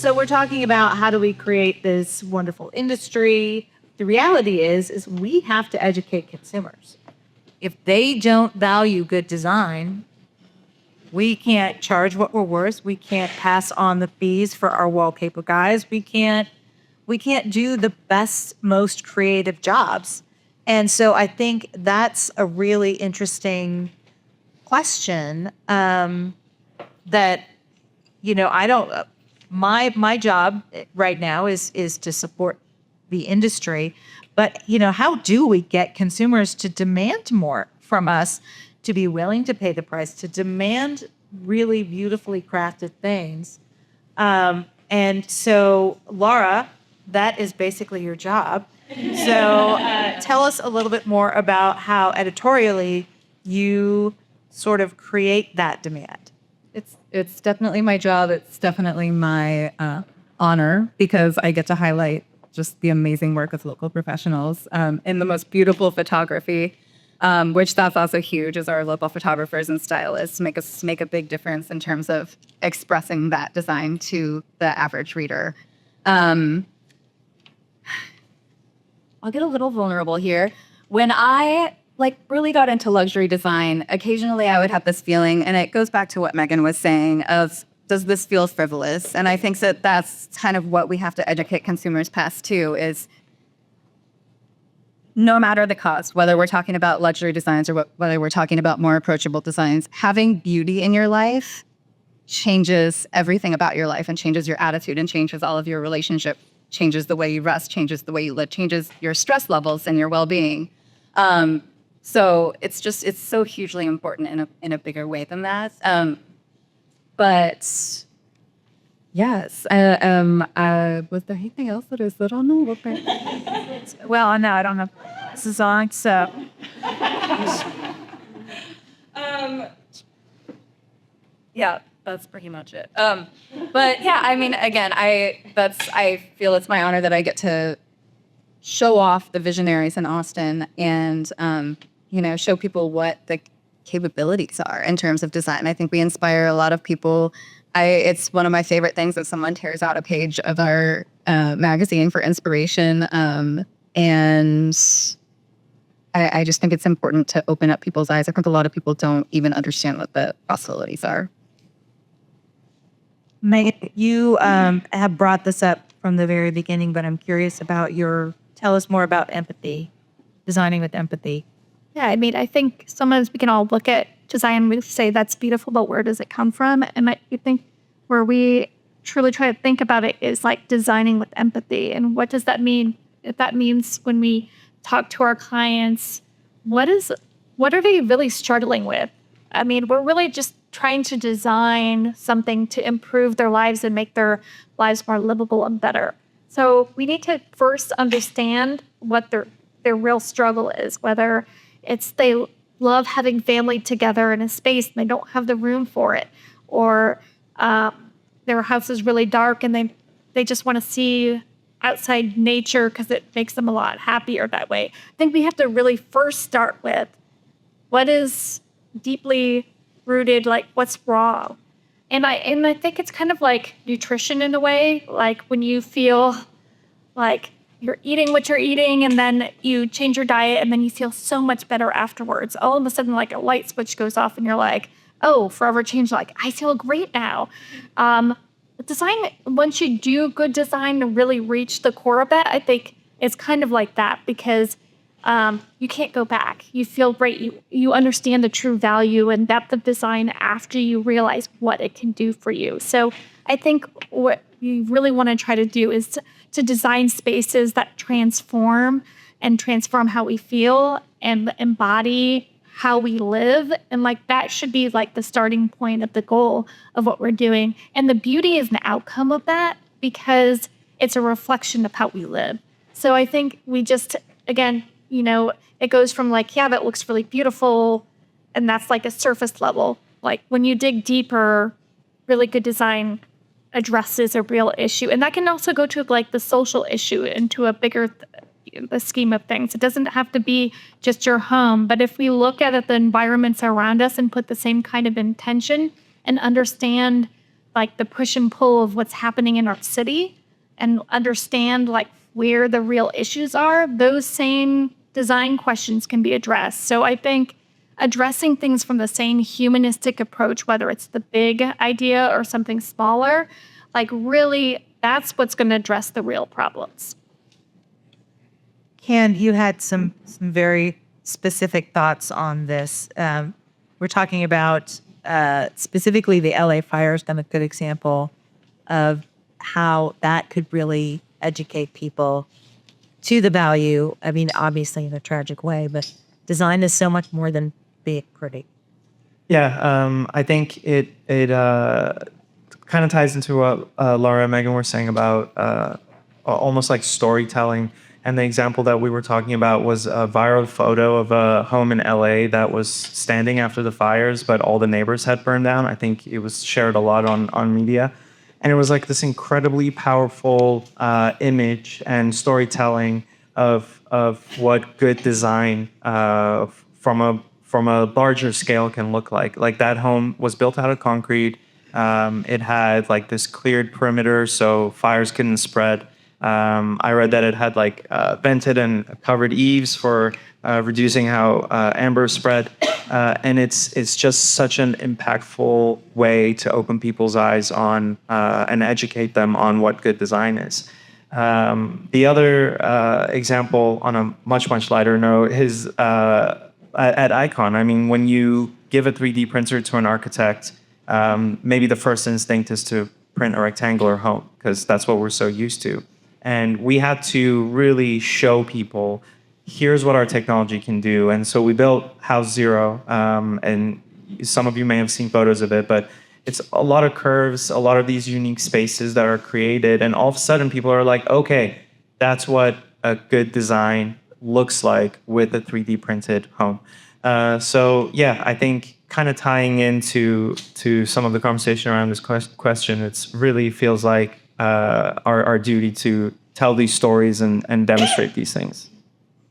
So we're talking about how do we create this wonderful industry. The reality is we have to educate consumers. If they don't value good design, we can't charge what we're worth. We can't pass on the fees for our wallpaper guys. We can't do the best, most creative jobs. And so I think that's a really interesting question that, I don't, my job right now is to support the industry. But, how do we get consumers to demand more from us, to be willing to pay the price, to demand really beautifully crafted things? And so, Lara, that is basically your job. So tell us a little bit more about how editorially you sort of create that demand. It's definitely my job. It's definitely my honor, because I get to highlight just the amazing work of local professionals in the most beautiful photography, which that's also huge, as our local photographers and stylists make a big difference in terms of expressing that design to the average reader. I'll get a little vulnerable here. When I really got into luxury design, occasionally I would have this feeling, and it goes back to what Megan was saying, of, does this feel frivolous? And I think that that's kind of what we have to educate consumers past too, is no matter the cost, whether we're talking about luxury designs or whether we're talking about more approachable designs, having beauty in your life changes everything about your life and changes your attitude and changes all of your relationship, changes the way you rest, changes the way you live, changes your stress levels and your well-being. So it's so hugely important in a bigger way than that. But yes, was there anything else that I said on that? Well, no, I don't know. This is on, so. Yeah, that's pretty much it. But yeah, I mean, again, I feel it's my honor that I get to show off the visionaries in Austin and, show people what the capabilities are in terms of design. I think we inspire a lot of people. It's one of my favorite things that someone tears out a page of our magazine for inspiration. And I just think it's important to open up people's eyes. I think a lot of people don't even understand what the possibilities are. Megan, you have brought this up from the very beginning, but I'm curious about tell us more about empathy, designing with empathy. Yeah, I mean, I think sometimes we can all look at design and we say that's beautiful, but where does it come from? And I think where we truly try to think about it is like designing with empathy. And what does that mean? If that means when we talk to our clients, what are they really struggling with? I mean, we're really just trying to design something to improve their lives and make their lives more livable and better. So we need to first understand what their real struggle is, whether it's they love having family together in a space and they don't have the room for it, or their house is really dark and they just want to see outside nature because it makes them a lot happier that way. I think we have to really first start with what is deeply rooted, like what's wrong. And I think it's kind of like nutrition in a way, like when you feel like you're eating what you're eating and then you change your diet and then you feel so much better afterwards. All of a sudden, like a light switch goes off and you're like, oh, forever change. Like, I feel great now. Design, once you do good design to really reach the core of that, I think it's kind of like that because you can't go back. You feel great. You understand the true value and depth of design after you realize what it can do for you. So I think what you really want to try to do is to design spaces that transform how we feel and embody how we live. And like that should be like the starting point of the goal of what we're doing. And the beauty is an outcome of that because it's a reflection of how we live. So I think we just, again, it goes from like, yeah, that looks really beautiful. And that's like a surface level. Like when you dig deeper, really good design addresses a real issue. And that can also go to like the social issue into a bigger the scheme of things. It doesn't have to be just your home. But if we look at the environments around us and put the same kind of intention and understand like the push and pull of what's happening in our city and understand like where the real issues are, those same design questions can be addressed. So I think addressing things from the same humanistic approach, whether it's the big idea or something smaller, like really that's what's going to address the real problems. Can, you had some very specific thoughts on this. We're talking about specifically the LA fires, kind of a good example of how that could really educate people to the value. I mean, obviously in a tragic way, but design is so much more than being pretty. Yeah, I think it kind of ties into what Laura and Megan were saying about almost like storytelling. And the example that we were talking about was a viral photo of a home in LA that was standing after the fires, but all the neighbors had burned down. I think it was shared a lot on media. And it was like this incredibly powerful image and storytelling of what good design from a larger scale can look like. Like that home was built out of concrete. It had like this cleared perimeter so fires couldn't spread. I read that it had like vented and covered eaves for reducing how amber spread. And it's just such an impactful way to open people's eyes on and educate them on what good design is. The other example on a much lighter note is at Icon. I mean, when you give a 3D printer to an architect, maybe the first instinct is to print a rectangular home because that's what we're so used to. And we had to really show people, here's what our technology can do. And so we built House Zero, and some of you may have seen photos of it, but it's a lot of curves, a lot of these unique spaces that are created. And all of a sudden people are like, okay, that's what a good design looks like with a 3D printed home. So yeah, I think kind of tying into some of the conversation around this question, it really feels like our duty to tell these stories and demonstrate these things.